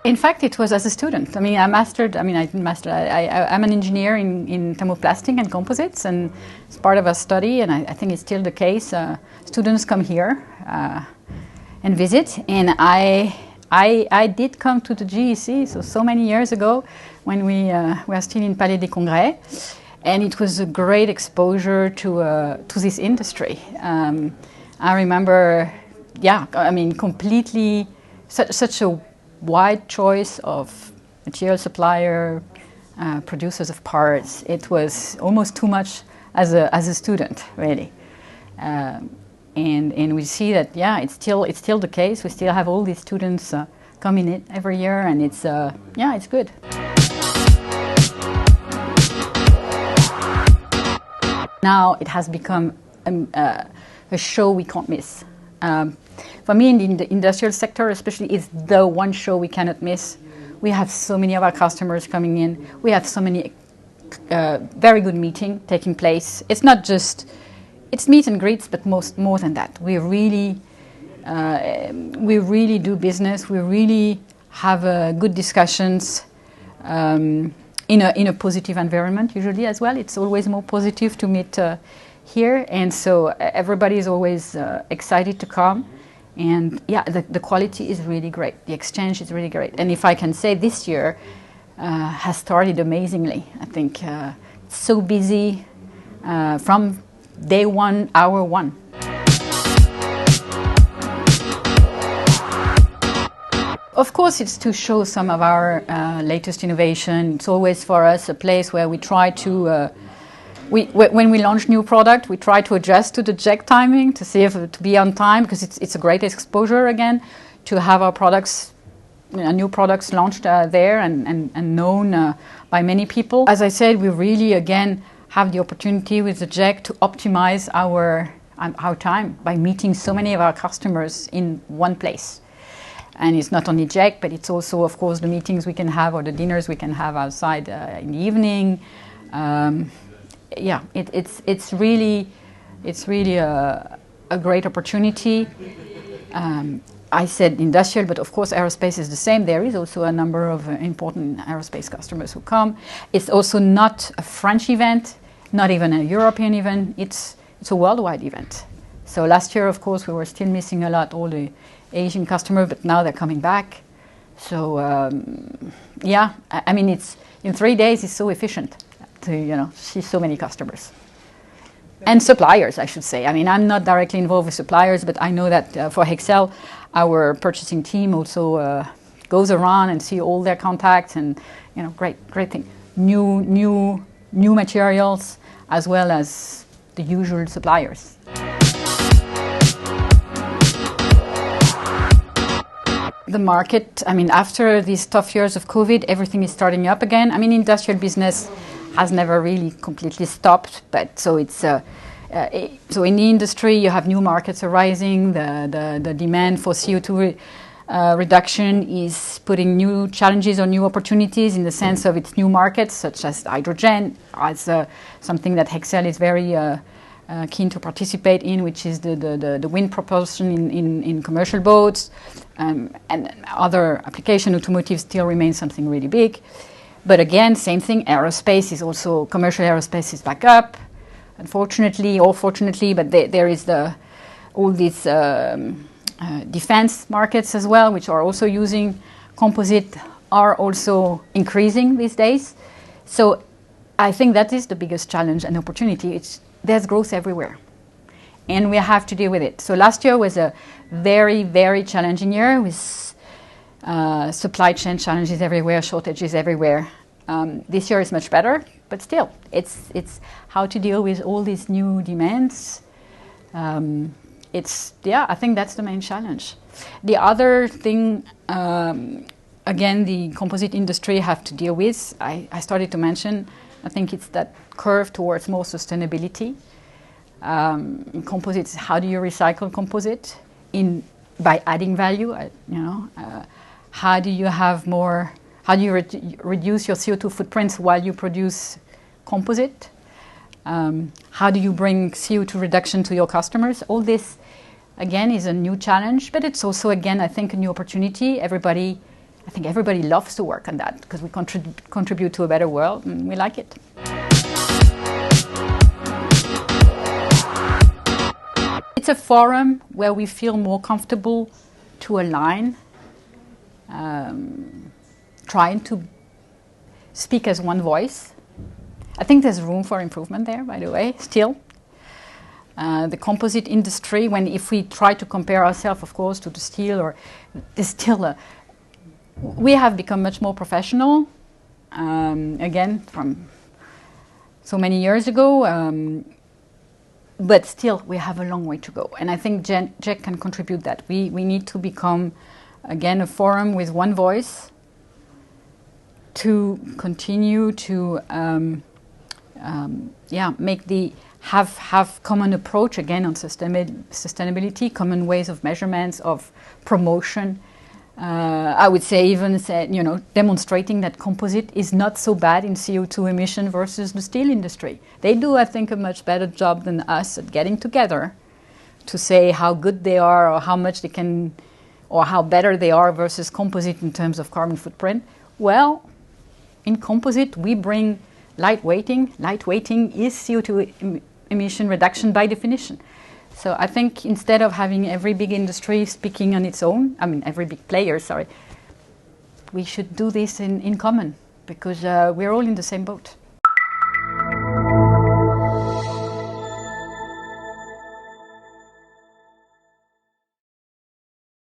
In fact, it was as a student. I mean, I didn't master. I'm an engineer in thermoplastic and composites, and it's part of our study, and I think it's still the case. Students come here and visit, and I did come to the JEC so many years ago when we were still in Palais des Congrès, and it was a great exposure to this industry. I remember, completely such a wide choice of material supplier, producers of parts. It was almost too much as a student, really. And we see that, it's still the case. We still have all these students coming in every year, and it's good. Now it has become a show we can't miss. For me, in the industrial sector especially, it's the one show we cannot miss. We have so many of our customers coming in. We have so many very good meetings taking place. It's not just, it's meet and greets, but more than that. We really do business. We really have good discussions in a positive environment usually as well. It's always more positive to meet here, and so everybody is always excited to come. And the quality is really great. The exchange is really great. And if I can say, this year has started amazingly. I think it's so busy from day one, hour one. Of course, it's to show some of our latest innovation. It's always for us a place where we try to when we launch new product, we try to adjust to the JEC timing to see if to be on time, because it's a great exposure again to have our products, new products launched there and known by many people. As I said, we really again have the opportunity with the JEC to optimize our time by meeting so many of our customers in one place. And it's not only JEC, but it's also, of course, the meetings we can have or the dinners we can have outside in the evening. It's really a great opportunity. I said industrial, but of course aerospace is the same. There is also a number of important aerospace customers who come. It's also not a French event, not even a European event. It's a worldwide event. So last year, of course, we were still missing a lot, all the Asian customers, but now they're coming back. So it's in 3 days it's so efficient to see so many customers and suppliers, I should say. I mean, I'm not directly involved with suppliers, but I know that for Hexcel, our purchasing team also goes around and see all their contacts, and great thing. New materials as well as the usual suppliers. The market, after these tough years of COVID, everything is starting up again. Industrial business has never really completely stopped, but so it's so in the industry you have new markets arising. The demand for CO2 reduction is putting new challenges or new opportunities in the sense of its new markets, such as hydrogen, as something that Hexcel is very keen to participate in, which is the wind propulsion in commercial boats, and other application. Automotive still remains something really big. But again, same thing, aerospace is also, commercial aerospace is back up, unfortunately or fortunately, but there is all these defense markets as well, which are also using composite, are also increasing these days. So I think that is the biggest challenge and opportunity. There's growth everywhere, and we have to deal with it. So last year was a very, very challenging year with supply chain challenges everywhere, shortages everywhere. This year is much better, but still, it's how to deal with all these new demands. I think that's the main challenge. The other thing, again, the composite industry have to deal with, I started to mention, I think it's that curve towards more sustainability. In composites, how do you recycle composite? By adding value, how do you have more? How do you reduce your CO2 footprints while you produce composite? How do you bring CO2 reduction to your customers? All this, again, is a new challenge, but it's also, again, I think, a new opportunity. Everybody I think everybody loves to work on that because we contribute to a better world and we like it. It's a forum where we feel more comfortable to align, trying to speak as one voice. I think there's room for improvement there, by the way, still. The composite industry, if we try to compare ourselves, of course, to the steel, we have become much more professional, again, from so many years ago, but still we have a long way to go. And I think JEC can contribute that. We need to become, again, a forum with one voice to continue to have common approach again on sustainability, common ways of measurements, of promotion. I would say even demonstrating that composite is not so bad in CO2 emission versus the steel industry. They do, I think, a much better job than us at getting together to say how good they are or how much they can, or how better they are versus composite in terms of carbon footprint. Well, in composite, we bring lightweighting. Lightweighting is CO2 emission reduction by definition. So I think instead of having every big industry speaking on its own, every big player, we should do this in common because we're all in the same boat.